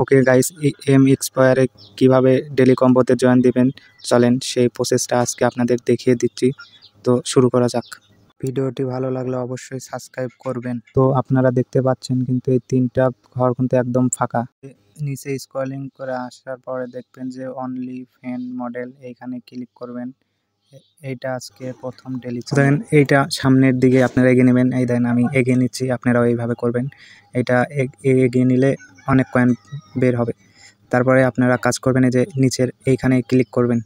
Okay guys, M এক্সপায়ারে কিভাবে daily কম্বোতে join দিবেন চলেন সেই প্রসেসটা আজকে আপনাদের দেখিয়ে দিচ্ছি। তো শুরু করা যাক। ভিডিওটি ভালো লাগলে অবশ্যই সাবস্ক্রাইব করবেন। তো আপনারা দেখতে পাচ্ছেন কিন্তু এই তিনটা ঘর কিন্তু একদম ফাঁকা। নিচে স্ক্রলিং করে আসার পরে দেখবেন যে অনলি ফ্যান মডেল, এইখানে ক্লিক করবেন। এইটা আজকে প্রথম ডেলি দেখেন, এইটা সামনের দিকে আপনারা এগিয়ে নেবেন। এই দেখেন আমি এগিয়ে নিচ্ছি, আপনারাও এইভাবে করবেন। এটা এগিয়ে নিলে অনেক কয়েন বের হবে। তারপরে আপনারা কাজ করবেন, এই যে নিচের এইখানে ক্লিক করবেন,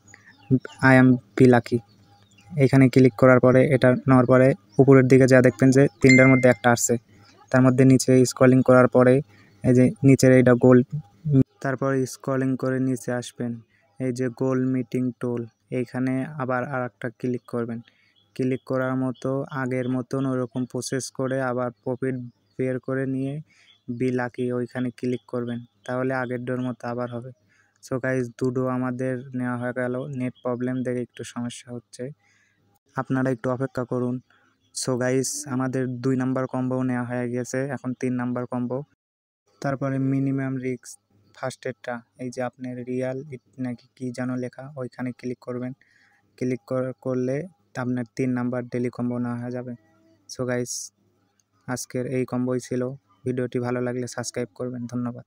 আই এম বি লাকি। এইখানে ক্লিক করার পরে এটা নেওয়ার পরে উপরের দিকে যা দেখবেন যে তিনটার মধ্যে একটা আসছে। তার মধ্যে নিচে স্ক্রলিং করার পরে এই যে নিচের এইটা গোল, তারপরে স্ক্রলিং করে নিচে আসবেন, এই যে গোল মিটিং টুল, এইখানে আবার আর একটা ক্লিক করবেন। ক্লিক করার মতো আগের মতন ওরকম প্রসেস করে আবার প্রফিট বের করে নিয়ে বি লাকি ওইখানে ক্লিক করবেন, তাহলে আগের ডোর মতো আবার হবে। সো গাইজ, দুটো আমাদের নেওয়া হয়ে গেল। নেট প্রবলেম দেখে একটু সমস্যা হচ্ছে, আপনারা একটু অপেক্ষা করুন। সো গাইজ, আমাদের 2 নাম্বার কম্বোও নেওয়া হয়ে গেছে, এখন 3 নাম্বার কম্বো। তারপরে মিনিমাম রিস্ক ফার্স্ট এডটা, এই যে আপনার রিয়াল নাকি কী যেন লেখা, ওইখানে ক্লিক করবেন। ক্লিক করলে আপনার 3 নাম্বার ডেলি কম্বো নেওয়া হয়ে যাবে। সো গাইস, আজকের এই কম্বোই ছিল। ভিডিওটি ভালো লাগলে সাবস্ক্রাইব করবেন। ধন্যবাদ।